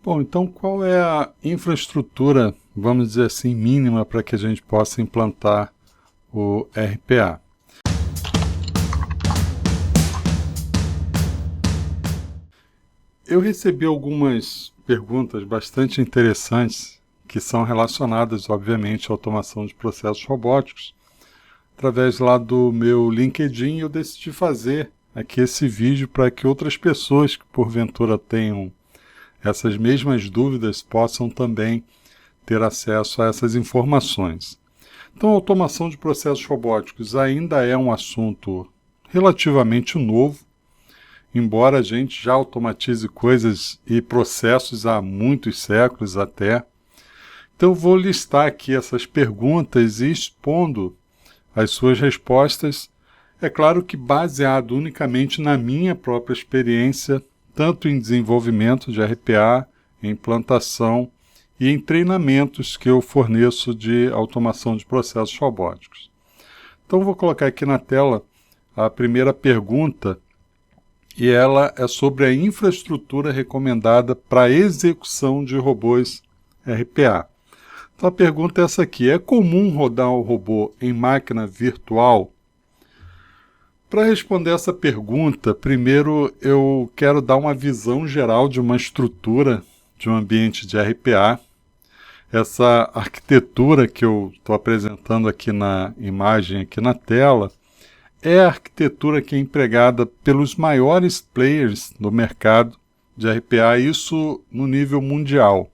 Bom, então qual é a infraestrutura, vamos dizer assim, mínima para que a gente possa implantar o RPA? Eu recebi algumas perguntas bastante interessantes que são relacionadas, obviamente, à automação de processos robóticos. Através lá do meu LinkedIn, eu decidi fazer aqui esse vídeo para que outras pessoas que porventura tenham essas mesmas dúvidas possam também ter acesso a essas informações. Então, a automação de processos robóticos ainda é um assunto relativamente novo, embora a gente já automatize coisas e processos há muitos séculos até. Então, eu vou listar aqui essas perguntas e expondo as suas respostas, é claro que baseado unicamente na minha própria experiência, tanto em desenvolvimento de RPA, em implantação e em treinamentos que eu forneço de automação de processos robóticos. Então, vou colocar aqui na tela a primeira pergunta, e ela é sobre a infraestrutura recomendada para a execução de robôs RPA. Então, a pergunta é essa aqui: é comum rodar o robô em máquina virtual? Para responder essa pergunta, primeiro eu quero dar uma visão geral de uma estrutura de um ambiente de RPA. Essa arquitetura que eu estou apresentando aqui na imagem, aqui na tela, é a arquitetura que é empregada pelos maiores players do mercado de RPA, isso no nível mundial.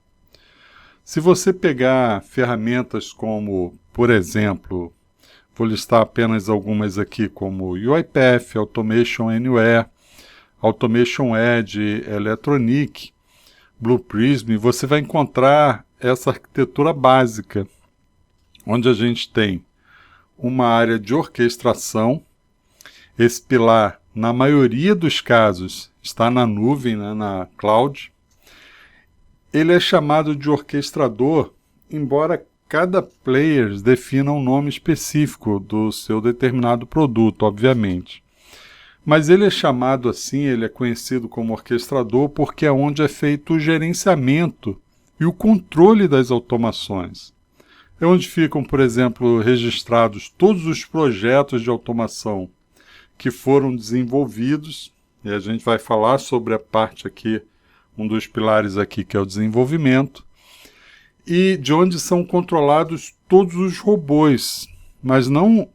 Se você pegar ferramentas como, por exemplo, vou listar apenas algumas aqui, como UiPath, Automation Anywhere, Automation Edge, Electronic, Blue Prism, você vai encontrar essa arquitetura básica, onde a gente tem uma área de orquestração. Esse pilar, na maioria dos casos, está na nuvem, né, na cloud. Ele é chamado de orquestrador, embora cada player defina um nome específico do seu determinado produto, obviamente. Mas ele é chamado assim, ele é conhecido como orquestrador porque é onde é feito o gerenciamento e o controle das automações. É onde ficam, por exemplo, registrados todos os projetos de automação que foram desenvolvidos, e a gente vai falar sobre a parte aqui, um dos pilares aqui que é o desenvolvimento, e de onde são controlados todos os robôs, mas não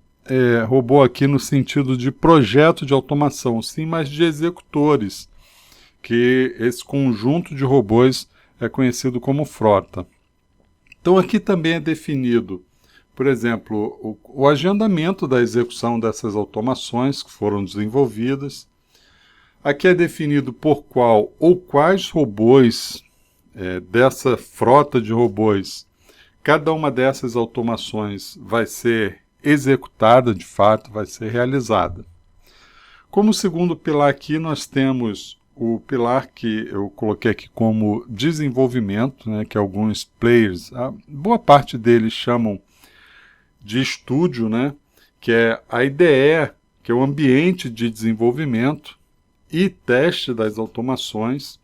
robô aqui no sentido de projeto de automação, sim, mas de executores, que esse conjunto de robôs é conhecido como frota. Então aqui também é definido, por exemplo, o agendamento da execução dessas automações que foram desenvolvidas. Aqui é definido por qual ou quais robôs dessa frota de robôs, cada uma dessas automações vai ser executada de fato, vai ser realizada. Como segundo pilar aqui, nós temos o pilar que eu coloquei aqui como desenvolvimento, né, que alguns players, boa parte deles chamam de estúdio, né, que é a IDE, que é o ambiente de desenvolvimento e teste das automações.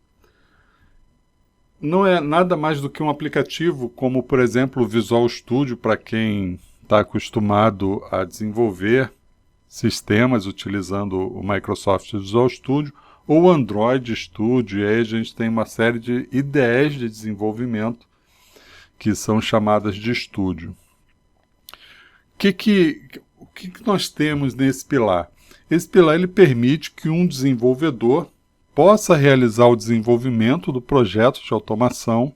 Não é nada mais do que um aplicativo como, por exemplo, o Visual Studio, para quem está acostumado a desenvolver sistemas utilizando o Microsoft Visual Studio, ou Android Studio, e aí a gente tem uma série de IDEs de desenvolvimento que são chamadas de estúdio. O que nós temos nesse pilar? Esse pilar ele permite que um desenvolvedor possa realizar o desenvolvimento do projeto de automação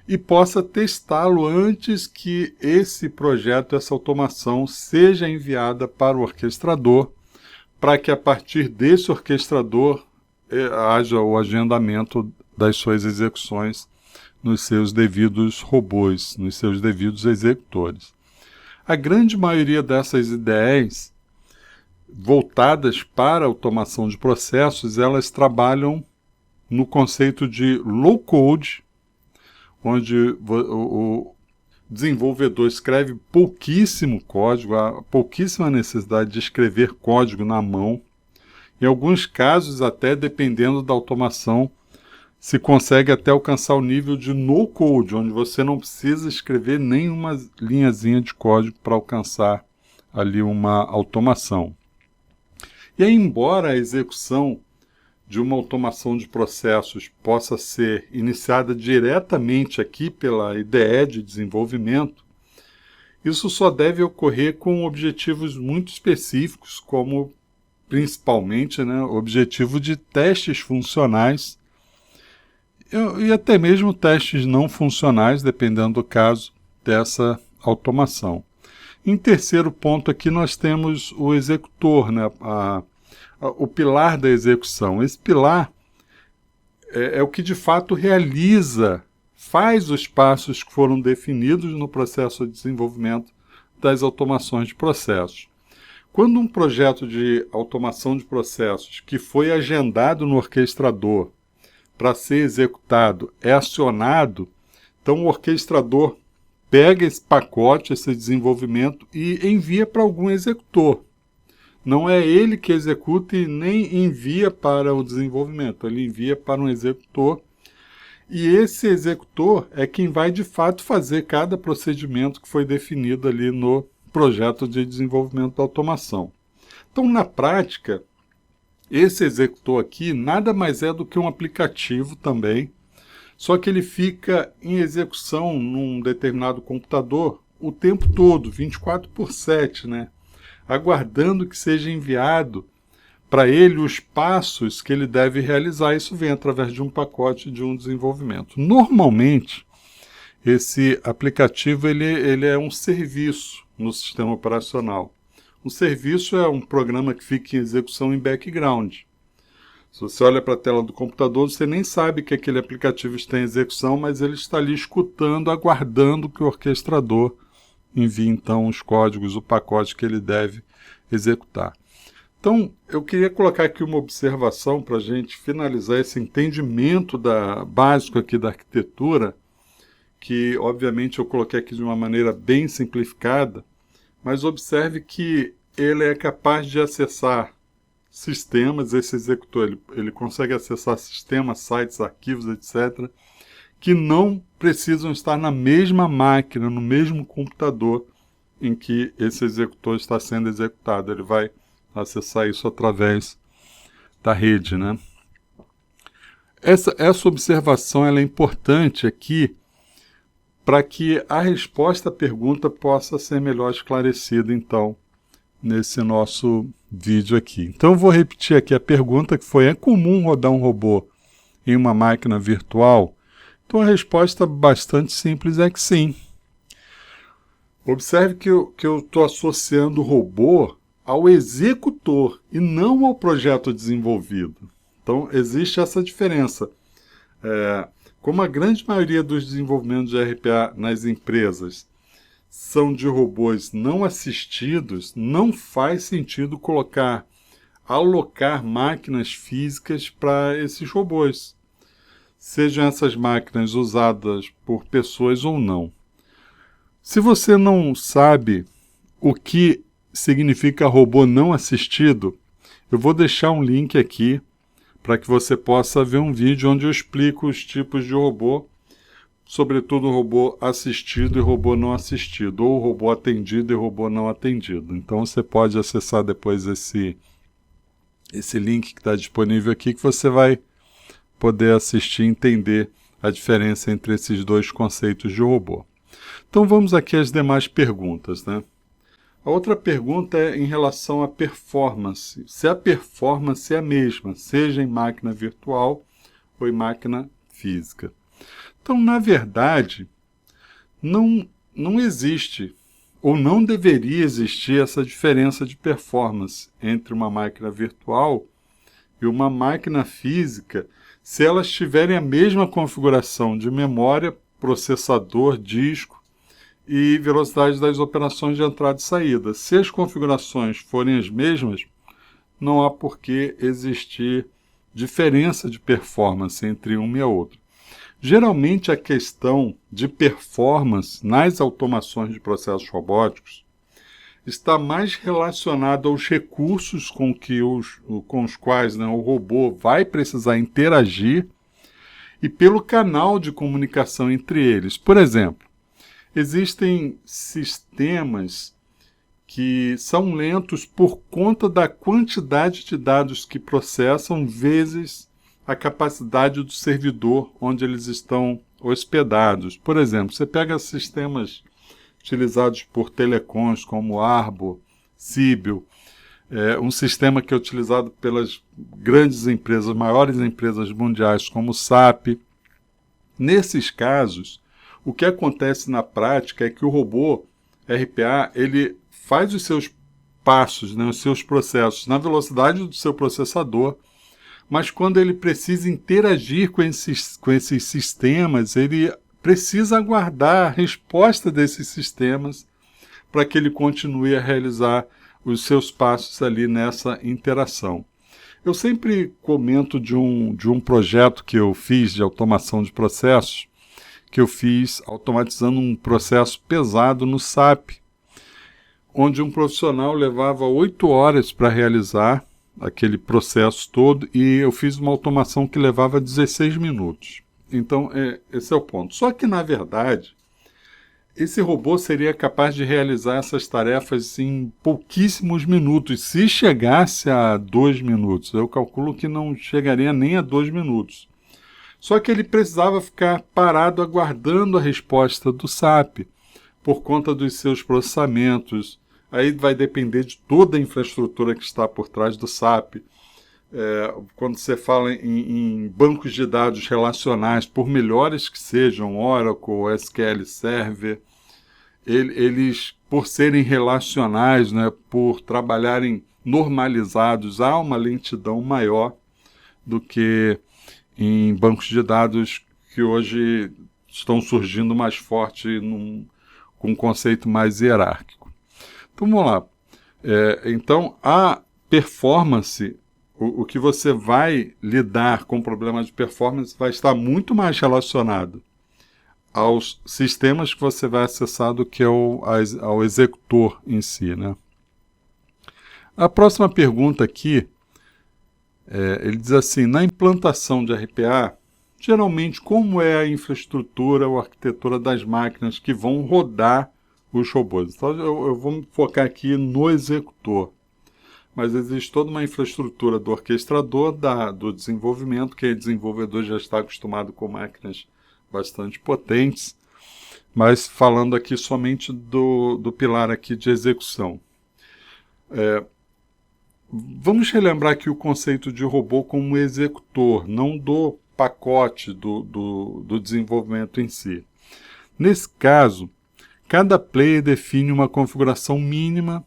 e possa testá-lo antes que esse projeto, essa automação, seja enviada para o orquestrador, para que a partir desse orquestrador haja o agendamento das suas execuções nos seus devidos robôs, nos seus devidos executores. A grande maioria dessas ideias voltadas para a automação de processos, elas trabalham no conceito de low code, onde o desenvolvedor escreve pouquíssimo código, há pouquíssima necessidade de escrever código na mão. Em alguns casos, até dependendo da automação, se consegue até alcançar o nível de no-code, onde você não precisa escrever nenhuma linhazinha de código para alcançar ali uma automação. E aí, embora a execução de uma automação de processos possa ser iniciada diretamente aqui pela IDE de desenvolvimento, isso só deve ocorrer com objetivos muito específicos, como principalmente, né, o objetivo de testes funcionais e até mesmo testes não funcionais, dependendo do caso dessa automação. Em terceiro ponto aqui nós temos o executor, né, o pilar da execução. Esse pilar é o que de fato faz os passos que foram definidos no processo de desenvolvimento das automações de processos. Quando um projeto de automação de processos que foi agendado no orquestrador para ser executado é acionado, então o orquestrador pega esse pacote, esse desenvolvimento e envia para algum executor. Não é ele que executa e nem envia para o desenvolvimento, ele envia para um executor. E esse executor é quem vai de fato fazer cada procedimento que foi definido ali no projeto de desenvolvimento da automação. Então, na prática, esse executor aqui nada mais é do que um aplicativo também, só que ele fica em execução num determinado computador o tempo todo, 24/7, né? Aguardando que seja enviado para ele os passos que ele deve realizar. Isso vem através de um pacote de um desenvolvimento. Normalmente, esse aplicativo ele é um serviço no sistema operacional. Um serviço é um programa que fica em execução em background. Se você olha para a tela do computador, você nem sabe que aquele aplicativo está em execução, mas ele está ali escutando, aguardando que o orquestrador envie então os códigos, o pacote que ele deve executar. Então, eu queria colocar aqui uma observação para a gente finalizar esse entendimento básico aqui da arquitetura, que obviamente eu coloquei aqui de uma maneira bem simplificada, mas observe que ele é capaz de acessar sistemas, esse executor, ele consegue acessar sistemas, sites, arquivos, etc., que não precisam estar na mesma máquina, no mesmo computador em que esse executor está sendo executado. Ele vai acessar isso através da rede, né? Essa observação ela é importante aqui para que a resposta à pergunta possa ser melhor esclarecida, então, nesse nosso vídeo aqui. Então, eu vou repetir aqui a pergunta que foi: é comum rodar um robô em uma máquina virtual? Então, a resposta bastante simples é que sim. Observe que eu estou associando o robô ao executor e não ao projeto desenvolvido. Então, existe essa diferença. Como a grande maioria dos desenvolvimentos de RPA nas empresas são de robôs não assistidos, não faz sentido alocar máquinas físicas para esses robôs, sejam essas máquinas usadas por pessoas ou não. Se você não sabe o que significa robô não assistido, eu vou deixar um link aqui para que você possa ver um vídeo onde eu explico os tipos de robô, sobretudo robô assistido e robô não assistido, ou robô atendido e robô não atendido. Então você pode acessar depois esse link que está disponível aqui, que você vai poder assistir e entender a diferença entre esses dois conceitos de robô. Então vamos aqui às demais perguntas, né? A outra pergunta é em relação à performance. Se a performance é a mesma, seja em máquina virtual ou em máquina física. Então, na verdade, não existe ou não deveria existir essa diferença de performance entre uma máquina virtual e uma máquina física, se elas tiverem a mesma configuração de memória, processador, disco e velocidade das operações de entrada e saída. Se as configurações forem as mesmas, não há por que existir diferença de performance entre uma e a outra. Geralmente a questão de performance nas automações de processos robóticos está mais relacionada aos recursos com os quais, né, o robô vai precisar interagir e pelo canal de comunicação entre eles. Por exemplo, existem sistemas que são lentos por conta da quantidade de dados que processam vezes a capacidade do servidor onde eles estão hospedados. Por exemplo, você pega sistemas utilizados por telecoms como Arbo, Síbil, um sistema que é utilizado pelas grandes empresas, maiores empresas mundiais como o SAP. Nesses casos, o que acontece na prática é que o robô RPA, ele faz os seus passos, né, os seus processos na velocidade do seu processador, mas quando ele precisa interagir com esses sistemas, ele precisa aguardar a resposta desses sistemas para que ele continue a realizar os seus passos ali nessa interação. Eu sempre comento de um projeto que eu fiz de automação de processos, que eu fiz automatizando um processo pesado no SAP, onde um profissional levava 8 horas para realizar aquele processo todo e eu fiz uma automação que levava 16 minutos. Então, esse é o ponto. Só que, na verdade, esse robô seria capaz de realizar essas tarefas em pouquíssimos minutos. Se chegasse a 2 minutos, eu calculo que não chegaria nem a 2 minutos. Só que ele precisava ficar parado aguardando a resposta do SAP, por conta dos seus processamentos. Aí vai depender de toda a infraestrutura que está por trás do SAP. Quando você fala em bancos de dados relacionais, por melhores que sejam, Oracle, SQL Server, eles, por serem relacionais, né, por trabalharem normalizados, há uma lentidão maior do que em bancos de dados que hoje estão surgindo mais forte com um conceito mais hierárquico. Então, vamos lá. Então, a performance, o que você vai lidar com problemas de performance vai estar muito mais relacionado aos sistemas que você vai acessar do que ao executor em si, né? A próxima pergunta aqui, ele diz assim, na implantação de RPA, geralmente como é a infraestrutura ou arquitetura das máquinas que vão rodar os robôs? Então eu vou me focar aqui no executor, mas existe toda uma infraestrutura do orquestrador, do desenvolvimento, que o desenvolvedor já está acostumado com máquinas bastante potentes, mas falando aqui somente do pilar aqui de execução. Vamos relembrar aqui o conceito de robô como executor, não do pacote do desenvolvimento em si. Nesse caso, cada player define uma configuração mínima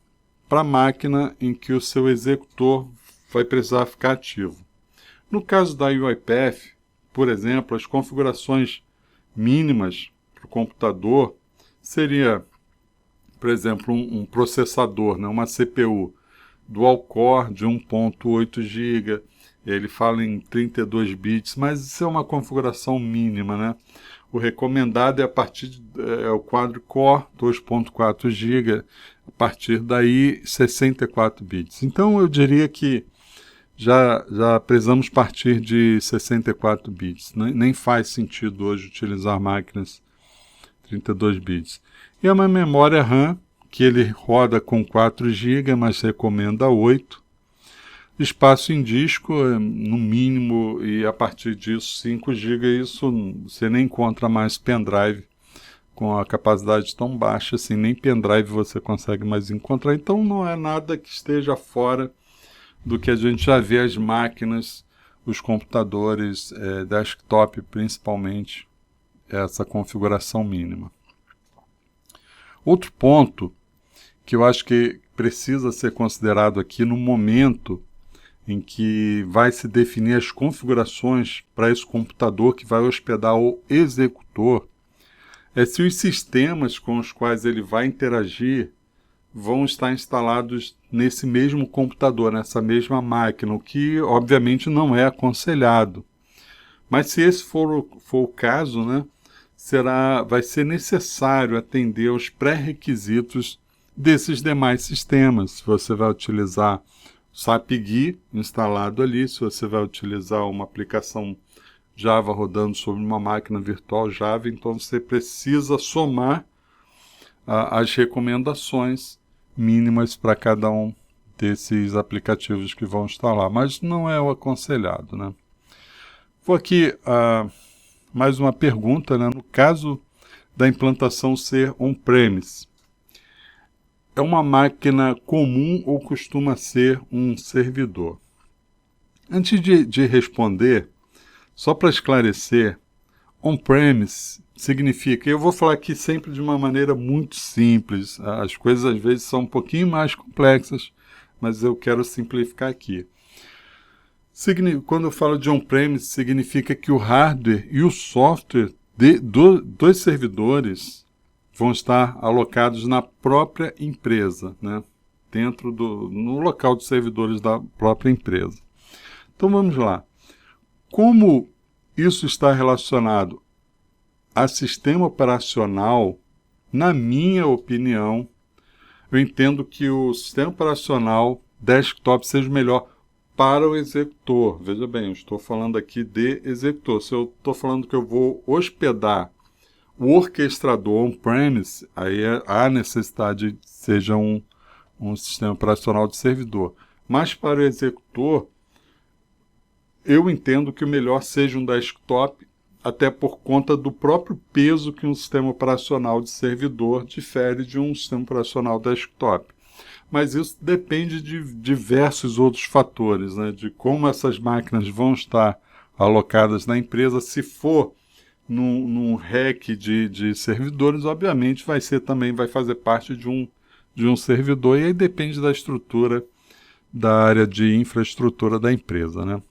para a máquina em que o seu executor vai precisar ficar ativo. No caso da UiPath, por exemplo, as configurações mínimas para o computador seria, por exemplo, um processador, né, uma CPU dual-core de 1.8 GB, ele fala em 32 bits, mas isso é uma configuração mínima, né? O recomendado é o quadro-core, 2.4 GB, a partir daí 64 bits. Então eu diria que já precisamos partir de 64 bits, nem faz sentido hoje utilizar máquinas 32 bits. E é uma memória RAM, que ele roda com 4 GB, mas recomenda 8. Espaço em disco, no mínimo, e a partir disso 5 GB, isso você nem encontra mais pendrive com a capacidade tão baixa, assim, nem pendrive você consegue mais encontrar. Então não é nada que esteja fora do que a gente já vê as máquinas, os computadores, desktop principalmente, essa configuração mínima. Outro ponto que eu acho que precisa ser considerado aqui no momento em que vai se definir as configurações para esse computador que vai hospedar o executor, é se os sistemas com os quais ele vai interagir vão estar instalados nesse mesmo computador, nessa mesma máquina, o que obviamente não é aconselhado. Mas se esse for o caso, né, vai ser necessário atender aos pré-requisitos desses demais sistemas. Se você vai utilizar o SAP GUI instalado ali, se você vai utilizar uma aplicação Java rodando sobre uma máquina virtual Java, então você precisa somar as recomendações mínimas para cada um desses aplicativos que vão estar lá, mas não é o aconselhado, né? Vou aqui mais uma pergunta, né? No caso da implantação ser on-premise, é uma máquina comum ou costuma ser um servidor? Antes de responder, só para esclarecer, on-premise significa, eu vou falar aqui sempre de uma maneira muito simples, as coisas às vezes são um pouquinho mais complexas, mas eu quero simplificar aqui. Quando eu falo de on-premise, significa que o hardware e o software dos servidores vão estar alocados na própria empresa, né? No local de servidores da própria empresa. Então vamos lá. Como isso está relacionado a sistema operacional, na minha opinião, eu entendo que o sistema operacional desktop seja melhor para o executor. Veja bem, eu estou falando aqui de executor. Se eu estou falando que eu vou hospedar o orquestrador on-premise, aí há necessidade de que seja um sistema operacional de servidor. Mas para o executor, eu entendo que o melhor seja um desktop, até por conta do próprio peso que um sistema operacional de servidor difere de um sistema operacional desktop. Mas isso depende de diversos outros fatores, né? De como essas máquinas vão estar alocadas na empresa. Se for num rack de servidores, obviamente vai fazer parte de um servidor, e aí depende da estrutura da área de infraestrutura da empresa, né?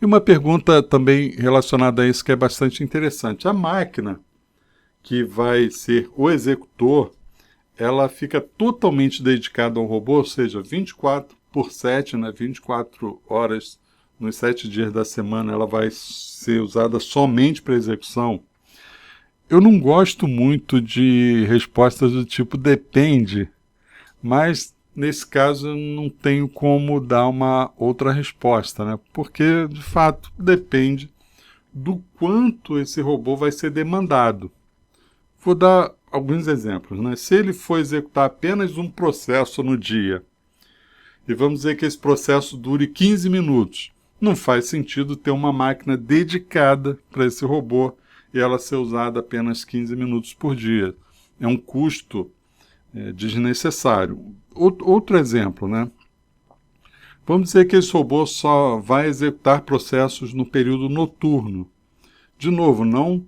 E uma pergunta também relacionada a isso que é bastante interessante. A máquina que vai ser o executor, ela fica totalmente dedicada ao robô, ou seja, 24/7, né, 24 horas nos 7 dias da semana, ela vai ser usada somente para execução. Eu não gosto muito de respostas do tipo depende, mas nesse caso eu não tenho como dar uma outra resposta, né? Porque, de fato, depende do quanto esse robô vai ser demandado. Vou dar alguns exemplos, né? Se ele for executar apenas um processo no dia, e vamos dizer que esse processo dure 15 minutos, não faz sentido ter uma máquina dedicada para esse robô e ela ser usada apenas 15 minutos por dia. É um custo desnecessário. Outro exemplo, né? Vamos dizer que esse robô só vai executar processos no período noturno. De novo, não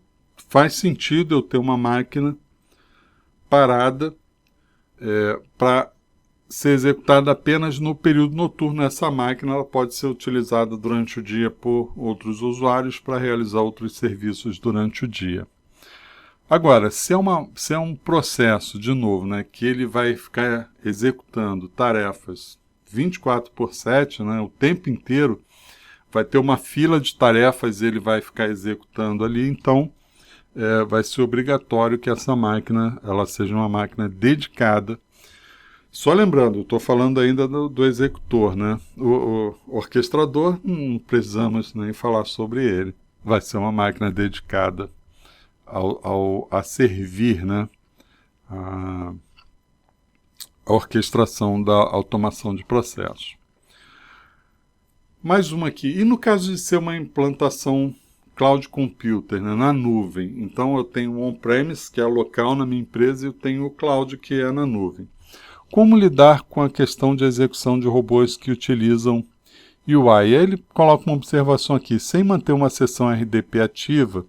faz sentido eu ter uma máquina parada para ser executada apenas no período noturno. Essa máquina ela pode ser utilizada durante o dia por outros usuários para realizar outros serviços durante o dia. Agora, se é um processo, de novo, né, que ele vai ficar executando tarefas 24/7, né, o tempo inteiro, vai ter uma fila de tarefas e ele vai ficar executando ali, então vai ser obrigatório que essa máquina ela seja uma máquina dedicada. Só lembrando, eu estou falando ainda do executor, né? O orquestrador, não precisamos nem falar sobre ele. Vai ser uma máquina dedicada a servir, né, a orquestração da automação de processos. Mais uma aqui. E no caso de ser uma implantação cloud computer, né, na nuvem? Então eu tenho o on-premise, que é local na minha empresa, e eu tenho o cloud, que é na nuvem. Como lidar com a questão de execução de robôs que utilizam UI? E aí ele coloca uma observação aqui. Sem manter uma sessão RDP ativa,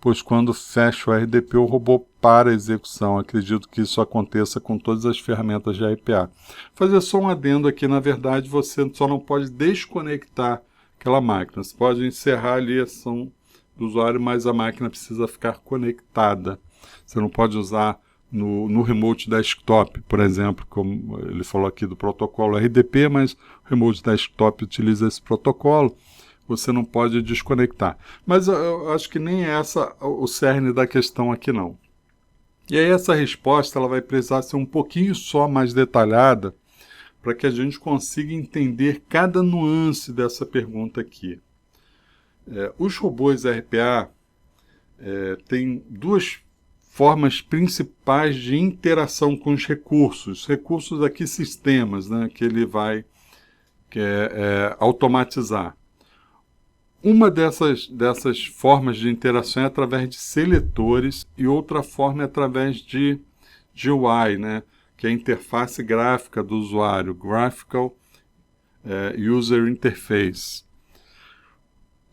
pois quando fecha o RDP, o robô para a execução. Acredito que isso aconteça com todas as ferramentas de RPA. Fazer só um adendo aqui, na verdade, você só não pode desconectar aquela máquina. Você pode encerrar ali a ação do usuário, mas a máquina precisa ficar conectada. Você não pode usar no remote desktop, por exemplo, como ele falou aqui do protocolo RDP, mas o remote desktop utiliza esse protocolo. Você não pode desconectar. Mas eu acho que nem é essa o cerne da questão aqui, não. E aí essa resposta ela vai precisar ser um pouquinho só mais detalhada para que a gente consiga entender cada nuance dessa pergunta aqui. Os robôs RPA têm duas formas principais de interação com os recursos. Recursos aqui, sistemas, né, que ele vai automatizar. Uma dessas formas de interação é através de seletores e outra forma é através de GUI, né, que é a interface gráfica do usuário, Graphical User Interface.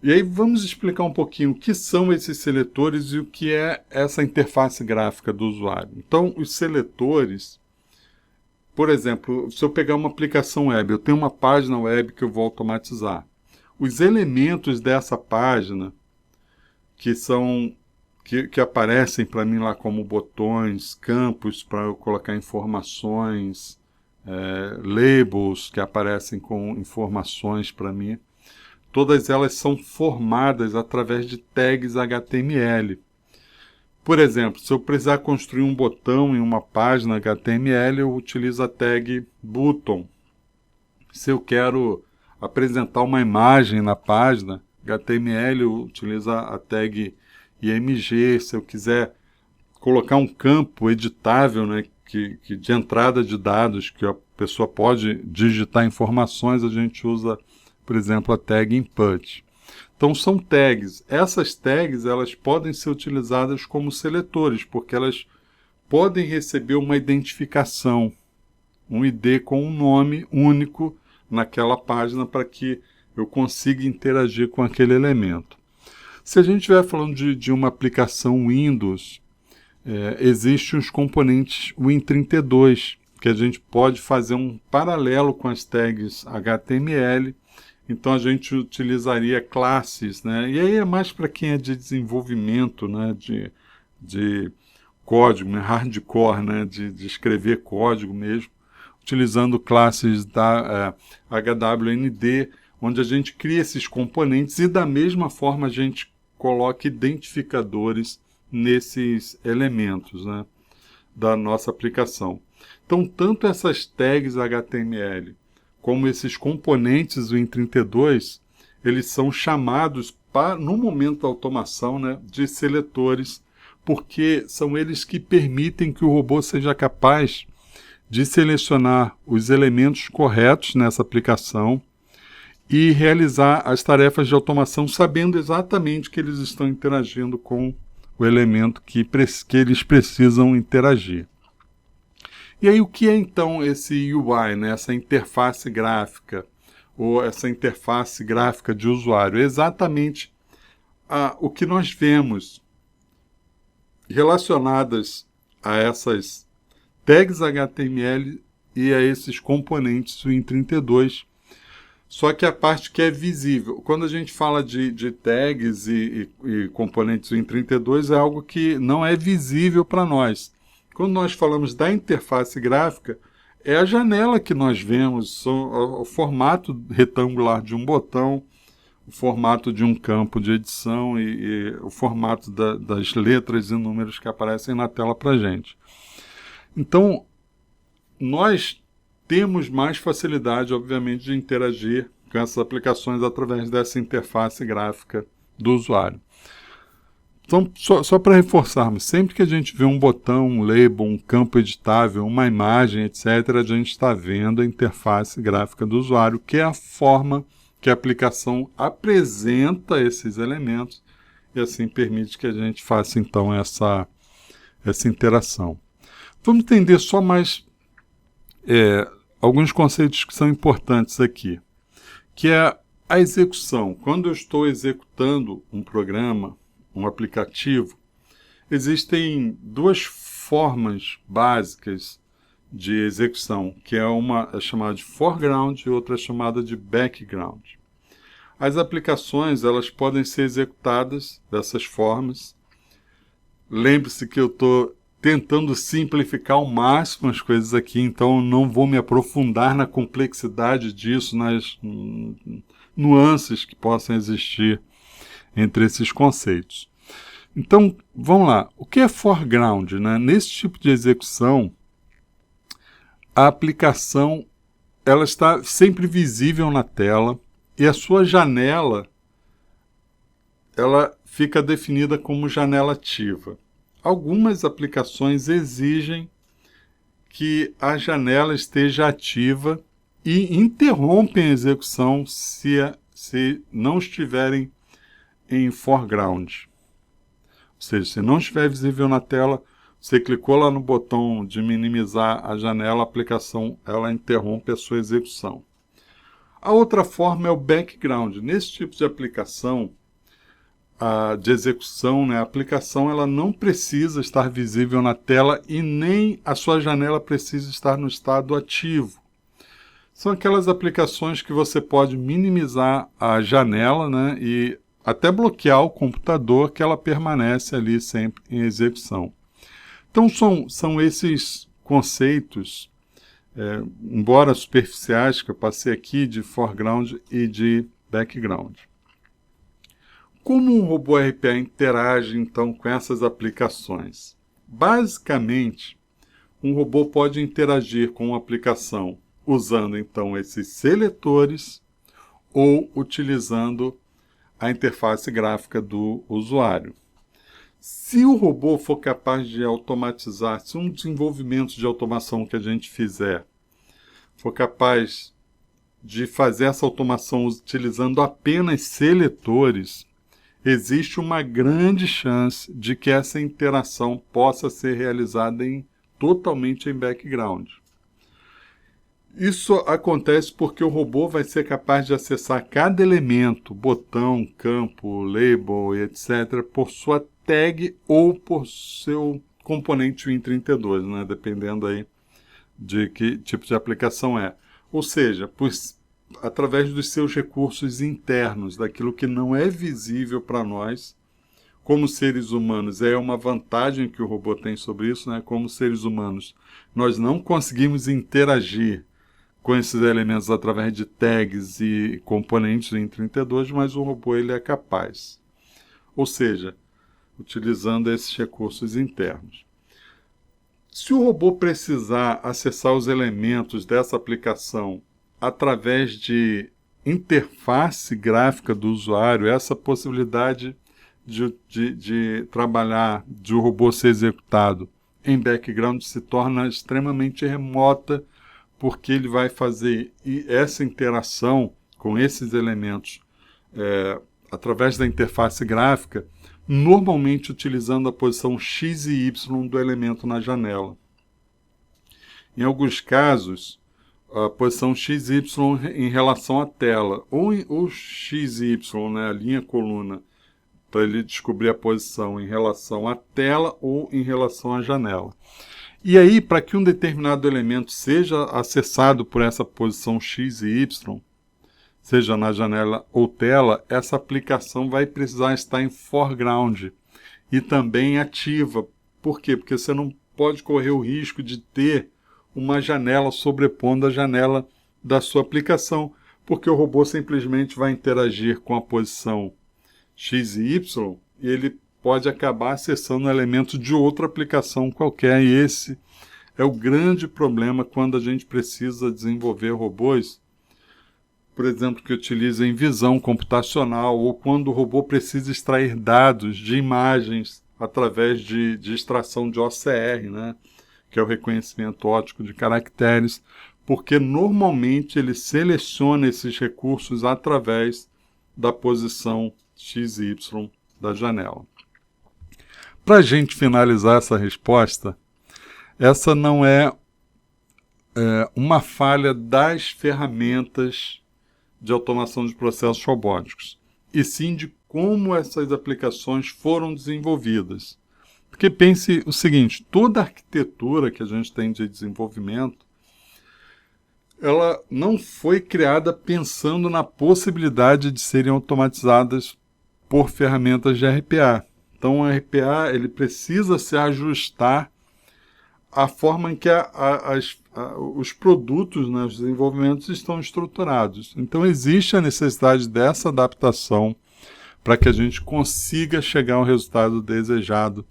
E aí vamos explicar um pouquinho o que são esses seletores e o que é essa interface gráfica do usuário. Então, os seletores, por exemplo, se eu pegar uma aplicação web, eu tenho uma página web que eu vou automatizar. Os elementos dessa página, que aparecem para mim lá como botões, campos para eu colocar informações, labels que aparecem com informações para mim, todas elas são formadas através de tags HTML. Por exemplo, se eu precisar construir um botão em uma página HTML, eu utilizo a tag button. Se eu quero apresentar uma imagem na página HTML, eu utilizo a tag IMG. Se eu quiser colocar um campo editável, né, de entrada de dados, que a pessoa pode digitar informações, a gente usa, por exemplo, a tag input. Então são tags. Essas tags elas podem ser utilizadas como seletores, porque elas podem receber uma identificação, um ID com um nome único naquela página para que eu consiga interagir com aquele elemento. Se a gente estiver falando de uma aplicação Windows, existem os componentes Win32, que a gente pode fazer um paralelo com as tags HTML. Então a gente utilizaria classes, né? E aí é mais para quem é de desenvolvimento, né? de código, né? Hardcore, né? De escrever código mesmo, utilizando classes da HWND, onde a gente cria esses componentes e da mesma forma a gente coloca identificadores nesses elementos, né? Da nossa aplicação. Então, tanto essas tags HTML como esses componentes do Win32, eles são chamados, no momento da automação, né, de seletores, porque são eles que permitem que o robô seja capaz de selecionar os elementos corretos nessa aplicação e realizar as tarefas de automação sabendo exatamente que eles estão interagindo com o elemento que eles precisam interagir. E aí o que é então esse UI, né? Essa interface gráfica, ou essa interface gráfica de usuário? É exatamente o que nós vemos relacionadas a essas tags HTML e a esses componentes Win32, só que a parte que é visível. Quando a gente fala de tags e componentes Win32, é algo que não é visível para nós. Quando nós falamos da interface gráfica, é a janela que nós vemos, o formato retangular de um botão, o formato de um campo de edição e o formato das letras e números que aparecem na tela para a gente. Então, nós temos mais facilidade, obviamente, de interagir com essas aplicações através dessa interface gráfica do usuário. Então, só para reforçarmos, sempre que a gente vê um botão, um label, um campo editável, uma imagem, etc., a gente está vendo a interface gráfica do usuário, que é a forma que a aplicação apresenta esses elementos e assim permite que a gente faça, então, essa interação. Vamos entender só mais alguns conceitos que são importantes aqui, que é a execução. Quando eu estou executando um programa, um aplicativo, existem duas formas básicas de execução, que uma é chamada de foreground e outra é chamada de background. As aplicações elas podem ser executadas dessas formas. Lembre-se que eu estou tentando simplificar ao máximo as coisas aqui, então não vou me aprofundar na complexidade disso, nas nuances que possam existir entre esses conceitos. Então, vamos lá. O que é foreground, né? Nesse tipo de execução, a aplicação ela está sempre visível na tela e a sua janela ela fica definida como janela ativa. Algumas aplicações exigem que a janela esteja ativa e interrompem a execução se não estiverem em foreground. Ou seja, se não estiver visível na tela, você clicou lá no botão de minimizar a janela, a aplicação ela interrompe a sua execução. A outra forma é o background. Nesse tipo de aplicação, de execução, né, a aplicação ela não precisa estar visível na tela e nem a sua janela precisa estar no estado ativo. São aquelas aplicações que você pode minimizar a janela, né, e até bloquear o computador, que ela permanece ali sempre em execução. Então são esses conceitos, embora superficiais, que eu passei aqui, de foreground e de background. Como um robô RPA interage, então, com essas aplicações? Basicamente, um robô pode interagir com uma aplicação usando, então, esses seletores ou utilizando a interface gráfica do usuário. Se o robô for capaz de automatizar, se um desenvolvimento de automação que a gente fizer for capaz de fazer essa automação utilizando apenas seletores, existe uma grande chance de que essa interação possa ser realizada totalmente em background. Isso acontece porque o robô vai ser capaz de acessar cada elemento, botão, campo, label, etc., por sua tag ou por seu componente Win32, né? Dependendo aí de que tipo de aplicação é. Ou seja, através dos seus recursos internos, daquilo que não é visível para nós, como seres humanos. É uma vantagem que o robô tem sobre isso, né? Como seres humanos, nós não conseguimos interagir com esses elementos através de tags e componentes em 32, mas o robô ele é capaz. Ou seja, utilizando esses recursos internos. Se o robô precisar acessar os elementos dessa aplicação através de interface gráfica do usuário, essa possibilidade de trabalhar, de o robô ser executado em background se torna extremamente remota, porque ele vai fazer essa interação com esses elementos através da interface gráfica, normalmente utilizando a posição X e Y do elemento na janela. Em alguns casos, a posição X e Y em relação à tela, ou X e Y, né, a linha coluna, para ele descobrir a posição em relação à tela ou em relação à janela. E aí, para que um determinado elemento seja acessado por essa posição X e Y, seja na janela ou tela, essa aplicação vai precisar estar em foreground e também ativa. Por quê? Porque você não pode correr o risco de ter uma janela sobrepondo a janela da sua aplicação, porque o robô simplesmente vai interagir com a posição X e Y e ele pode acabar acessando elementos de outra aplicação qualquer, e esse é o grande problema quando a gente precisa desenvolver robôs, por exemplo, que utilizem visão computacional, ou quando o robô precisa extrair dados de imagens através de extração de OCR, né, que é o reconhecimento óptico de caracteres, porque normalmente ele seleciona esses recursos através da posição X e Y da janela. Para a gente finalizar essa resposta, essa não é uma falha das ferramentas de automação de processos robóticos, e sim de como essas aplicações foram desenvolvidas. Porque pense o seguinte, toda a arquitetura que a gente tem de desenvolvimento, ela não foi criada pensando na possibilidade de serem automatizadas por ferramentas de RPA. Então, o RPA ele precisa se ajustar à forma em que os produtos, né, os desenvolvimentos estão estruturados. Então, existe a necessidade dessa adaptação para que a gente consiga chegar ao resultado desejado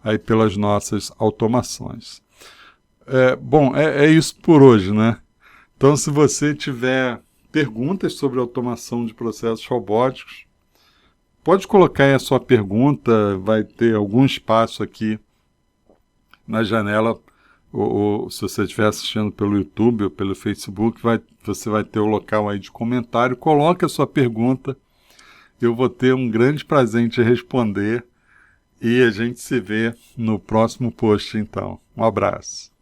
aí pelas nossas automações. Bom, é isso por hoje, né? Então, se você tiver perguntas sobre automação de processos robóticos, Pode colocar aí a sua pergunta, vai ter algum espaço aqui na janela, ou se você estiver assistindo pelo YouTube ou pelo Facebook, você vai ter o local aí de comentário. Coloque a sua pergunta, eu vou ter um grande prazer em te responder e a gente se vê no próximo post então. Um abraço.